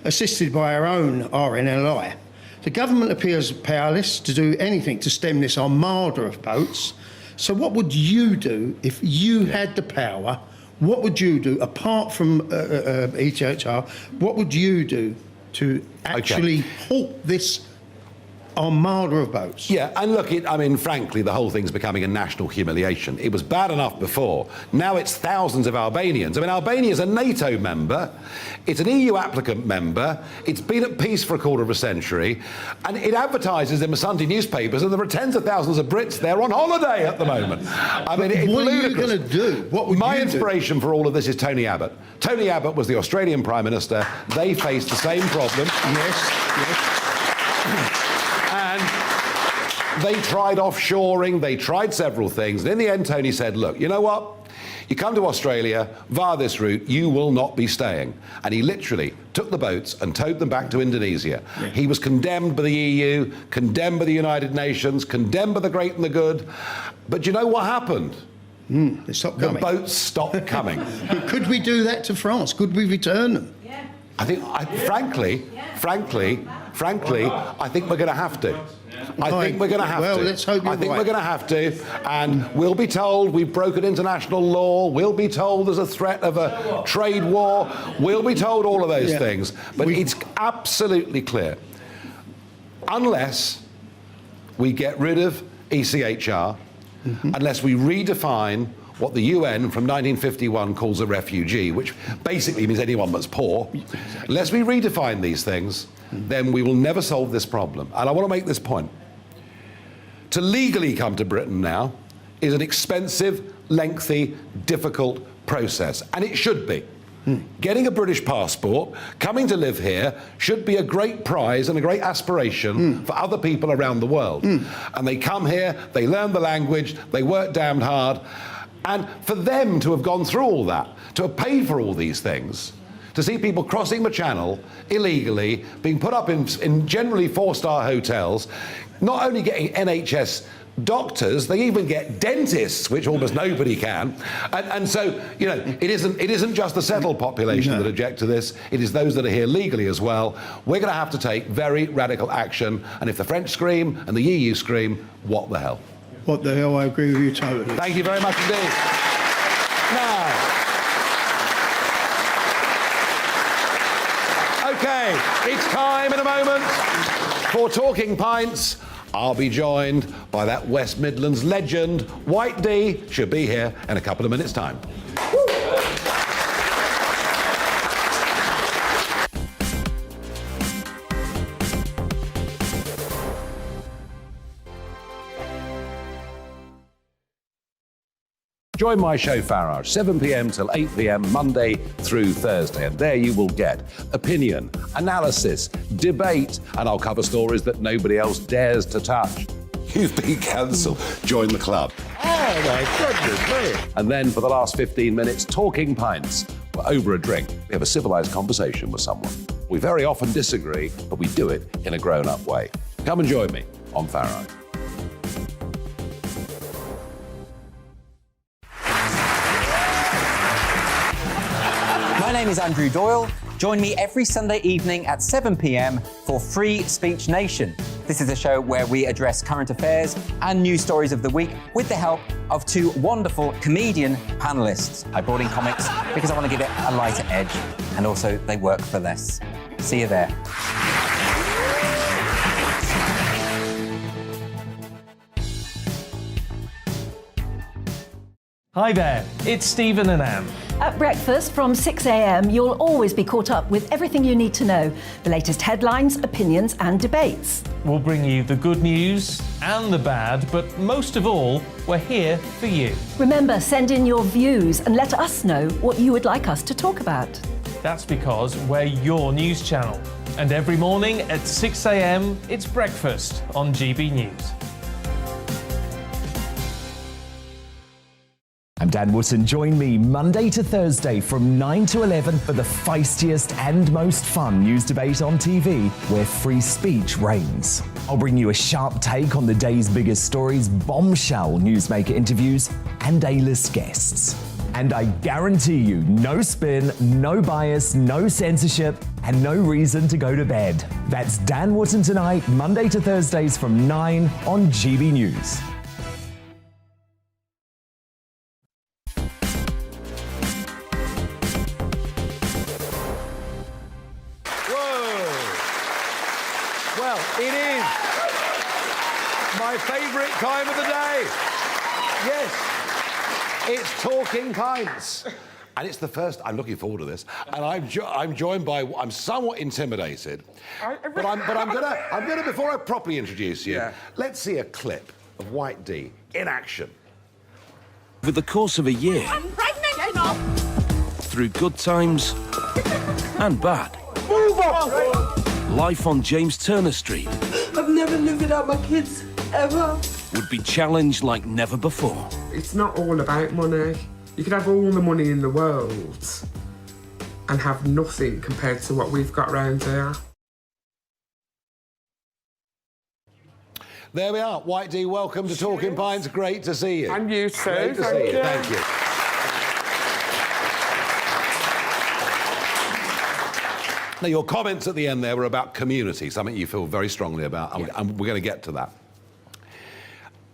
assisted by our own RNLI. The government appears powerless to do anything to stem this armada of boats. So what would you do if you had the power? What would you do, apart from ECHR, what would you do to actually halt this armada of boats? Yeah, and look, frankly, the whole thing's becoming a national humiliation. It was bad enough before. Now it's thousands of Albanians. Albania's a NATO member. It's an EU applicant member. It's been at peace for a quarter of a century. And it advertises in the Sunday newspapers that there are tens of thousands of Brits there on holiday at the moment. It's what ludicrous. are you going to do? What would My you inspiration for all of this is Tony Abbott. Tony Abbott was the Australian Prime Minister. They faced the same problem. Yes. They tried offshoring, they tried several things, and in the end Tony said, look, you know what? You come to Australia via this route, you will not be staying. And he literally took the boats and towed them back to Indonesia. Yeah. He was condemned by the EU, condemned by the United Nations, condemned by the great and the good. But you know what happened? They stopped coming. The boats stopped coming. But could we do that to France? Could we return them? Yeah. Frankly, I think we're going to have to. I think we're going to have to. Let's hope you're right. I think we're going to have to, and we'll be told we've broken international law. We'll be told there's a threat of a trade war. We'll be told all of those things. But it's absolutely clear, unless we get rid of ECHR, unless we redefine what the UN from 1951 calls a refugee, which basically means anyone that's poor. Unless we redefine these things, then we will never solve this problem. And I want to make this point. To legally come to Britain now is an expensive, lengthy, difficult process, and it should be. Getting a British passport, coming to live here, should be a great prize and a great aspiration for other people around the world. And they come here, they learn the language, they work damned hard. And for them to have gone through all that, to have paid for all these things, to see people crossing the Channel illegally, being put up in generally four-star hotels, not only getting NHS doctors, they even get dentists, which almost nobody can. And so, you know, it isn't just the settled population that object to this, it is those that are here legally as well. We're going to have to take very radical action. And if the French scream and the EU scream, what the hell? What the hell, I agree with you totally. Thank you very much indeed. Now, okay, it's time in a moment for Talking Pints. I'll be joined by that West Midlands legend, White Dee. She'll be here in a couple of minutes' time. Join my show Farage, 7 p.m. till 8 p.m. Monday through Thursday, and there you will get opinion, analysis, debate, and I'll cover stories that nobody else dares to touch. You've been cancelled. Join the club. Oh my goodness me. And then for the last 15 minutes, talking pints. We're over a drink. We have a civilised conversation with someone. We very often disagree, but we do it in a grown-up way. Come and join me on Farage. My name is Andrew Doyle. Join me every Sunday evening at 7 p.m. for Free Speech Nation. This is a show where we address current affairs and news stories of the week with the help of two wonderful comedian panellists. I brought in comics because I want to give it a lighter edge, and also they work for less. See you there. Hi there, it's Stephen and Anne. At breakfast from 6 a.m, you'll always be caught up with everything you need to know, the latest headlines, opinions and debates. We'll bring you the good news and the bad, but most of all, we're here for you. Remember, send in your views and let us know what you would like us to talk about. That's because we're your news channel. And every morning at 6 a.m, it's breakfast on GB News. I'm Dan Wootton. Join me Monday to Thursday from 9 to 11 for the feistiest and most fun news debate on TV, where free speech reigns. I'll bring you a sharp take on the day's biggest stories, bombshell newsmaker interviews, and A-list guests. And I guarantee you, no spin, no bias, no censorship, and no reason to go to bed. That's Dan Wootton Tonight, Monday to Thursdays from 9 on GB News. Well, it is my favourite time of the day. Yes, it's Talking Pints. And it's the first, I'm looking forward to this, and I'm joined by, I'm somewhat intimidated, but I'm gonna, before I properly introduce you, let's see a clip of White Dee in action. Over the course of a year, I'm pregnant! through good times and bad, Move on! life on James Turner Street I've never lived without my kids, ever. would be challenged like never before. It's not all about money. You could have all the money in the world and have nothing compared to what we've got around here. There we are. White Dee, welcome to Talking Pints. Great to see you. And you too. Great to see you. Thank you. Now, your comments at the end there were about community, something you feel very strongly about, and we're going to get to that.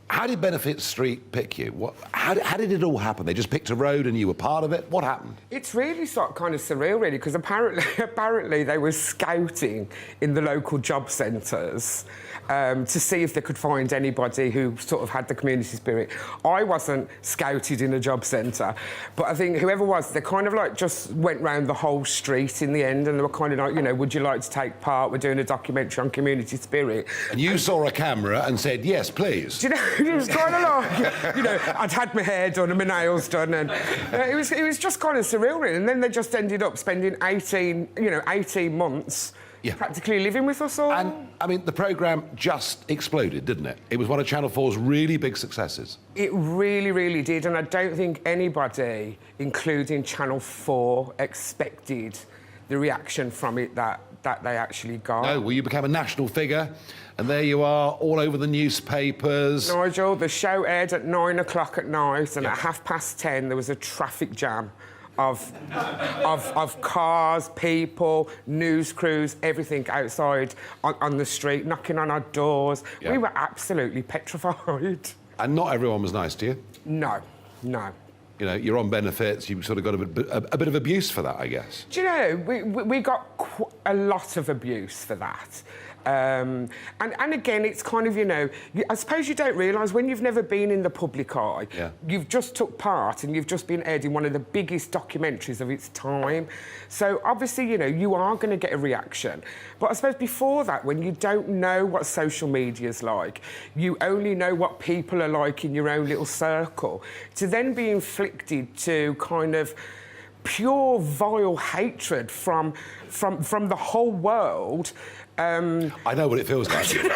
How did Benefit Street pick you? How did it all happen? They just picked a road and you were part of it? What happened? It's really sort of kind of surreal, really, because apparently they were scouting in the local job centres to see if they could find anybody who sort of had the community spirit. I wasn't scouted in a job centre, but I think whoever was, they kind of like just went round the whole street in the end, and they were kind of like, you know, would you like to take part? We're doing a documentary on community spirit. And you saw a camera and said, yes, please. Do you know, it was kind of like, you know, I'd had my hair done and my nails done, and it was just kind of surreal, really. And then they just ended up spending 18 months practically living with us all. And, I mean, the programme just exploded, didn't it? It was one of Channel 4's really big successes. It really, really did, and I don't think anybody, including Channel 4, expected the reaction from it that they actually got. No, well, you became a national figure, and there you are, all over the newspapers. Nigel, the show aired at 9 o'clock at night, and at 10:30 there was a traffic jam of cars, people, news crews, everything outside on the street, knocking on our doors. Yeah. We were absolutely petrified. And not everyone was nice to you? No. You know, you're on benefits, you've sort of got a bit of abuse for that, I guess. Do you know, we got a lot of abuse for that. And again, it's kind of, I suppose you don't realise when you've never been in the public eye, you've just took part and you've just been aired in one of the biggest documentaries of its time. So obviously, you are going to get a reaction. But I suppose before that, when you don't know what social media's like, you only know what people are like in your own little circle, to then be inflicted to kind of pure vile hatred from the whole world. I know what it feels like. Something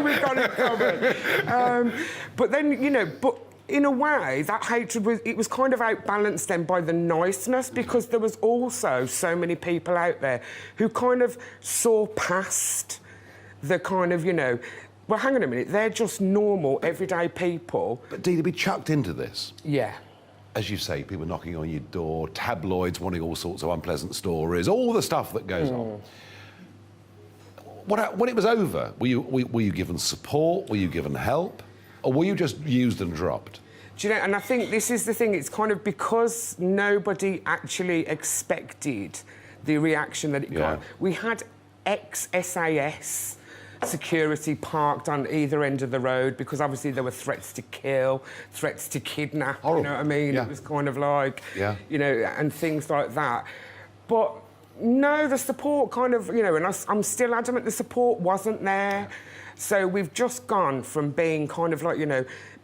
we've got in common. But then, but in a way, that hatred was kind of outbalanced then by the niceness, because there was also so many people out there who kind of saw past the kind of, well, hang on a minute, they're just normal, everyday people. But Dee, to be chucked into this. Yeah. As you say, people knocking on your door, tabloids wanting all sorts of unpleasant stories, all the stuff that goes on. When it was over, were you given support? Were you given help? Or were you just used and dropped? Do you know, and I think this is the thing, it's kind of because nobody actually expected the reaction that it got. We had ex-SAS security parked on either end of the road because obviously there were threats to kill, threats to kidnap, you know what I mean? It was kind of like, and things like that. But no, the support kind of, and I'm still adamant the support wasn't there. So we've just gone from being kind of like,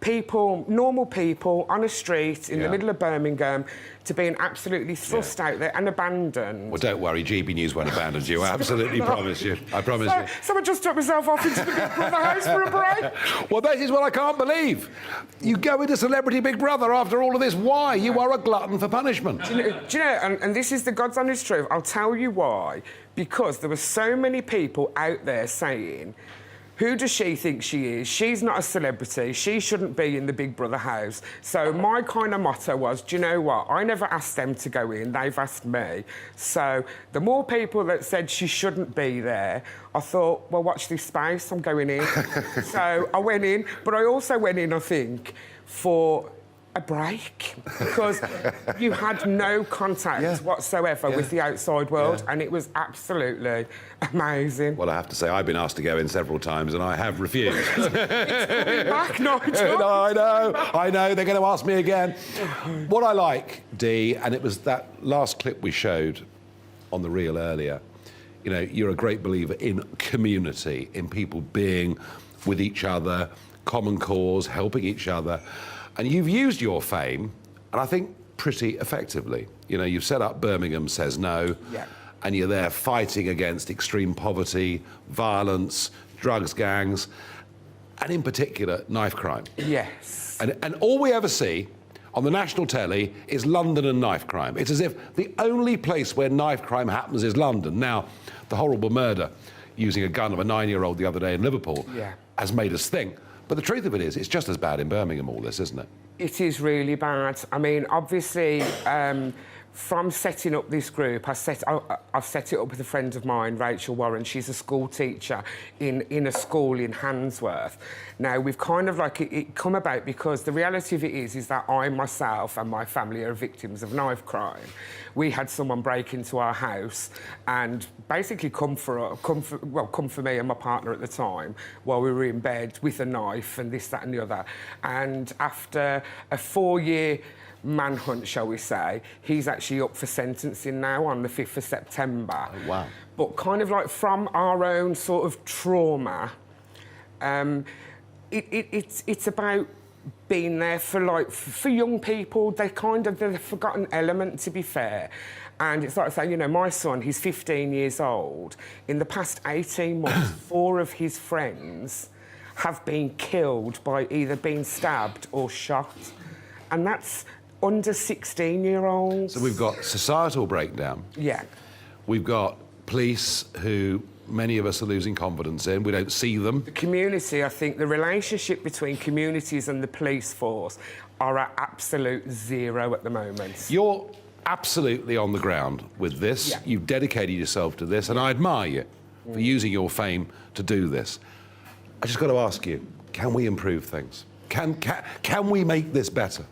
people, normal people on a street in the middle of Birmingham, to being absolutely thrust out there and abandoned. Well, don't worry, GB News won't abandon you. I absolutely promise you. I promise you. So I just took myself off into the Big Brother house for a break. Well, that is what I can't believe. You go into Celebrity Big Brother after all of this. Why? You are a glutton for punishment. Do you know, and this is the God's honest truth, I'll tell you why. Because there were so many people out there saying, who does she think she is? She's not a celebrity. She shouldn't be in the Big Brother house. So my kind of motto was, do you know what? I never asked them to go in. They've asked me. So the more people that said she shouldn't be there, I thought, well, watch this space. I'm going in. So I went in. But I also went in, I think, for a break, because you had no contact whatsoever with the outside world, and it was absolutely amazing. Well, I have to say, I've been asked to go in several times, and I have refused. It's coming back, Nigel. I know, they're going to ask me again. What I like, Dee, and it was that last clip we showed on the reel earlier, you're a great believer in community, in people being with each other, common cause, helping each other. And you've used your fame, and I think pretty effectively. You've set up Birmingham Says No, and you're there fighting against extreme poverty, violence, drugs gangs, and in particular, knife crime. Yes. And all we ever see on the national telly is London and knife crime. It's as if the only place where knife crime happens is London. Now, the horrible murder using a gun of a 9-year-old the other day in Liverpool has made us think. But the truth of it is, it's just as bad in Birmingham, all this, isn't it? It is really bad. I mean, obviously, from setting up this group, I've set it up with a friend of mine, Rachel Warren. She's a school teacher in a school in Handsworth. Now, we've kind of like it come about because the reality of it is that I, myself, and my family are victims of knife crime. We had someone break into our house and basically come for me and my partner at the time while we were in bed with a knife and this, that, and the other. And after a 4-year manhunt, shall we say, he's actually up for sentencing now on the 5th of September. Oh, wow. But kind of like from our own sort of trauma, it's about being there for young people. They're the forgotten element, to be fair. And it's like saying, my son, he's 15 years old. In the past 18 months, 4 of his friends have been killed by either being stabbed or shot. And that's under 16-year-olds. So we've got societal breakdown. Yeah. We've got police who many of us are losing confidence in. We don't see them. The community, I think, the relationship between communities and the police force are at absolute zero at the moment. You're absolutely on the ground with this. Yeah. You've dedicated yourself to this, and I admire you for using your fame to do this. I just got to ask you, can we improve things? Can we make this better?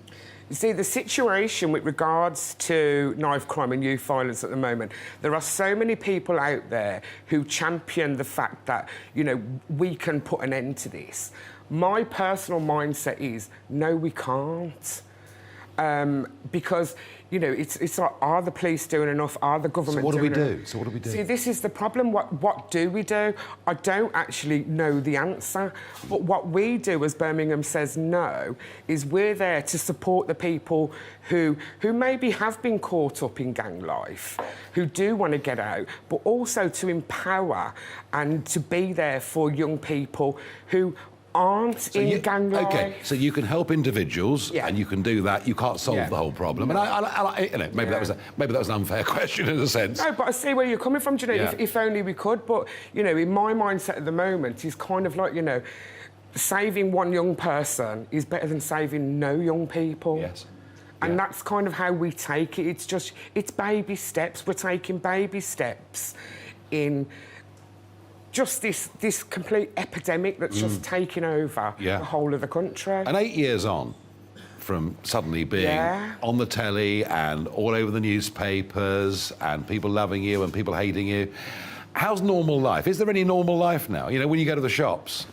You see, the situation with regards to knife crime and youth violence at the moment, there are so many people out there who champion the fact that, you know, we can put an end to this. My personal mindset is, no, we can't. Because, you know, it's like, are the police doing enough? Are the government doing enough? So what do we do? See, this is the problem. What do we do? I don't actually know the answer. But what we do, as Birmingham Says No, is we're there to support the people who maybe have been caught up in gang life, who do want to get out, but also to empower and to be there for young people who aren't in gang life. Okay, so you can help individuals, and you can do that. You can't solve the whole problem. And I you know, maybe that was an unfair question in a sense. No, but I see where you're coming from. Do you know, if only we could. But you know, in my mindset at the moment, is kind of like, you know, saving one young person is better than saving no young people. Yes. And that's kind of how we take it. It's baby steps. We're taking baby steps in just this complete epidemic that's just taking over the whole of the country. And 8 years on from suddenly being on the telly and all over the newspapers and people loving you and people hating you, how's normal life? Is there any normal life now? You know, when you go to the shops?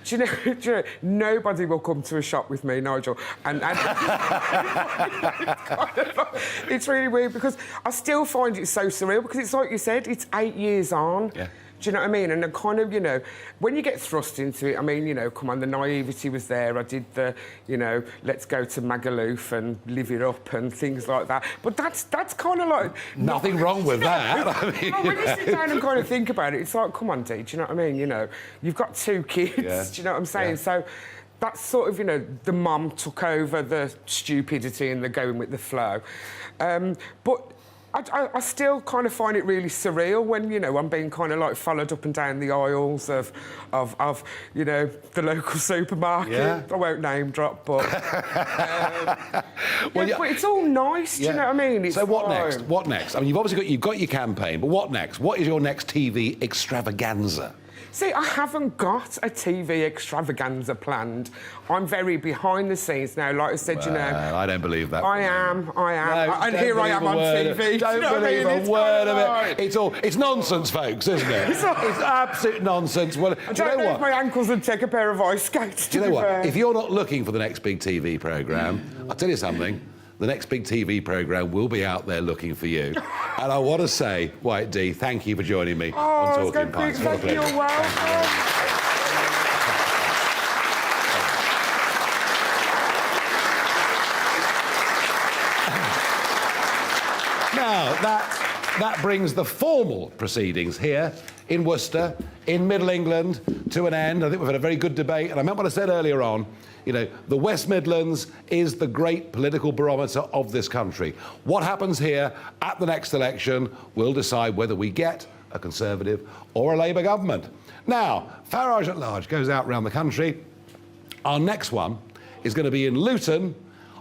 Do you know, nobody will come to a shop with me, Nigel. And it's really weird because I still find it so surreal because it's like you said, it's 8 years on. Yeah. Do you know what I mean? And then kind of, you know, when you get thrust into it, I mean, you know, come on, the naivety was there. I did the, you know, let's go to Magaluf and live it up and things like that. But that's kind of like... Nothing wrong with that. I mean, when you sit down and kind of think about it, it's like, come on, Dee, do you know what I mean? You know, you've got 2 kids, do you know what I'm saying? So that's sort of, you know, the mum took over the stupidity and the going with the flow. But I still kind of find it really surreal when, you know, I'm being kind of like followed up and down the aisles of you know, the local supermarket. Yeah. I won't name drop, but... but it's all nice, do you know what I mean? It's so what fine. next? What next? I mean, you've obviously got your campaign, but what next? What is your next TV extravaganza? See, I haven't got a TV extravaganza planned. I'm very behind the scenes now. Like I said, you know... I don't believe that. I am. No, And here I am on TV. Don't believe a word of it. It's nonsense, folks, isn't it? It's absolute nonsense. Well, I don't know if my ankles would take a pair of ice skates. Do you know what? If you're not looking for the next big TV programme, I'll tell you something. The next big TV programme will be out there looking for you. And I want to say, White Dee, thank you for joining me on Talking Pints. Thank you. You're welcome. Now, that brings the formal proceedings here in Worcester, in Middle England, to an end. I think we've had a very good debate, and I meant what I said earlier on. You know, the West Midlands is the great political barometer of this country. What happens here at the next election will decide whether we get a Conservative or a Labour government. Now, Farage at Large goes out around the country. Our next one is going to be in Luton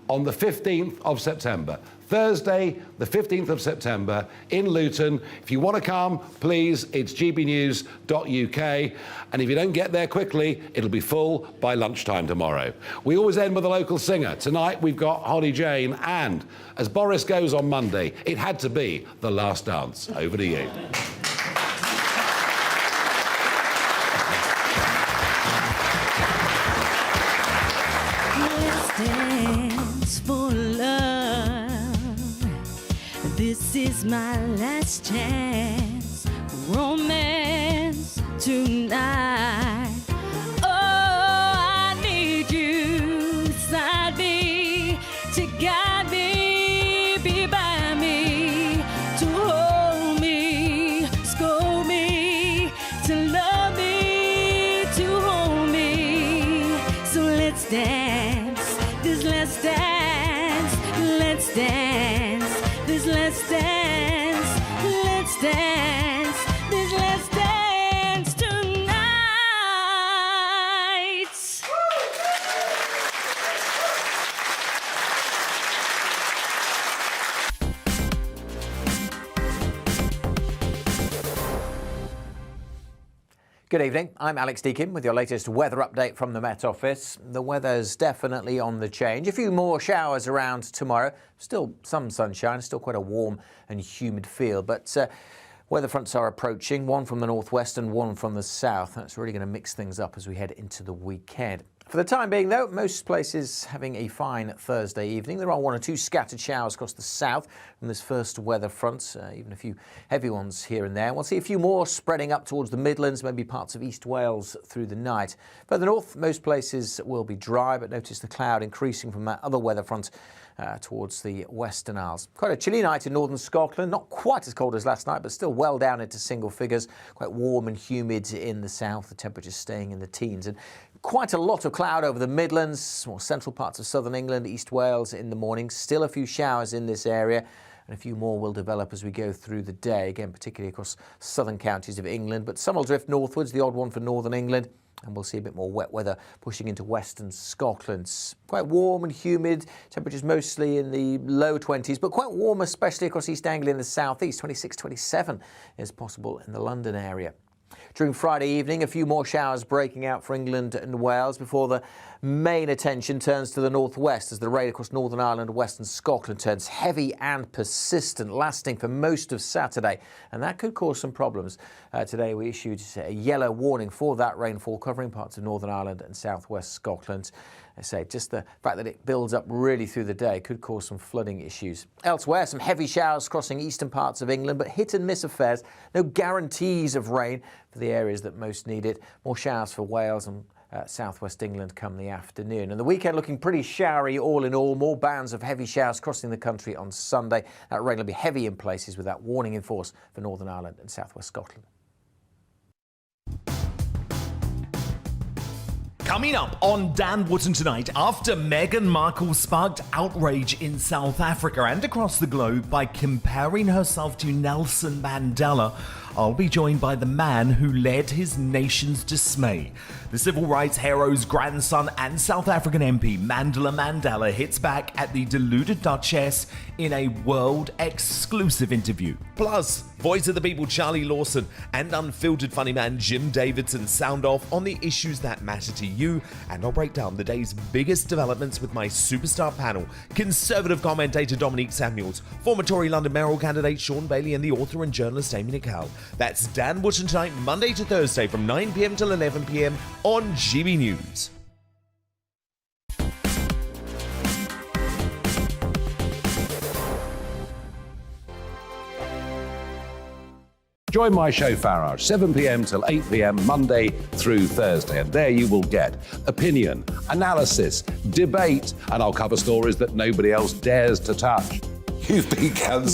on the 15th of September. Thursday, the 15th of September in Luton. If you want to come, please, it's gbnews.uk. And if you don't get there quickly, it'll be full by lunchtime tomorrow. We always end with a local singer. Tonight, we've got Holly Jane. And as Boris goes on Monday, it had to be The Last Dance. Over to you. Dance for love. This is my last chance. Romance tonight. Oh, I need you beside me to guide me, be by me, to hold me, scold me, to love me, to hold me. So let's dance, this let's dance, let's dance, this let's dance, let's dance, this let's dance tonight. Good evening, I'm Alex Deakin with your latest weather update from the Met Office. The weather's definitely on the change. A few more showers around tomorrow. Still some sunshine, still quite a warm and humid feel, but weather fronts are approaching, one from the northwest and one from the south. That's really going to mix things up as we head into the weekend. For the time being, though, most places having a fine Thursday evening. There are one or two scattered showers across the south from this first weather front, even a few heavy ones here and there. We'll see a few more spreading up towards the Midlands, maybe parts of East Wales through the night. Further north, most places will be dry, but notice the cloud increasing from that other weather front towards the Western Isles. Quite a chilly night in northern Scotland, not quite as cold as last night, but still well down into single figures. Quite warm and humid in the south, the temperatures staying in the teens. And quite a lot of cloud over the Midlands, more central parts of southern England, East Wales in the morning. Still a few showers in this area, and a few more will develop as we go through the day, again, particularly across southern counties of England. But some will drift northwards, the odd one for northern England. And we'll see a bit more wet weather pushing into western Scotland. Quite warm and humid, temperatures mostly in the low 20s, but quite warm, especially across East Anglia in the southeast. 26, 27 is possible in the London area. During Friday evening, a few more showers breaking out for England and Wales before the main attention turns to the northwest as the rain across Northern Ireland and western Scotland turns heavy and persistent, lasting for most of Saturday. And that could cause some problems. Today we issued a yellow warning for that rainfall covering parts of Northern Ireland and southwest Scotland. I say just the fact that it builds up really through the day could cause some flooding issues. Elsewhere, some heavy showers crossing eastern parts of England, but hit and miss affairs. No guarantees of rain for the areas that most need it. More showers for Wales and southwest England come the afternoon. And the weekend looking pretty showery all in all. More bands of heavy showers crossing the country on Sunday. That rain will be heavy in places with that warning in force for Northern Ireland and southwest Scotland. Coming up on Dan Wootton tonight, after Meghan Markle sparked outrage in South Africa and across the globe by comparing herself to Nelson Mandela, I'll be joined by the man who led his nation's dismay. The civil rights hero's grandson and South African MP Mandela Mandela hits back at the deluded Duchess in a world-exclusive interview. Plus, Voice of the People Charlie Lawson and unfiltered funny man Jim Davidson sound off on the issues that matter to you, and I'll break down the day's biggest developments with my superstar panel, Conservative commentator Dominique Samuels, former Tory London mayoral candidate Sean Bailey, and the author and journalist Amy Nicole. That's Dan Wootton tonight, Monday to Thursday from 9 p.m. till 11 p.m. on GB News. Join my show Farage, 7 p.m. till 8 p.m. Monday through Thursday. And there you will get opinion, analysis, debate, and I'll cover stories that nobody else dares to touch. You've been cancelled.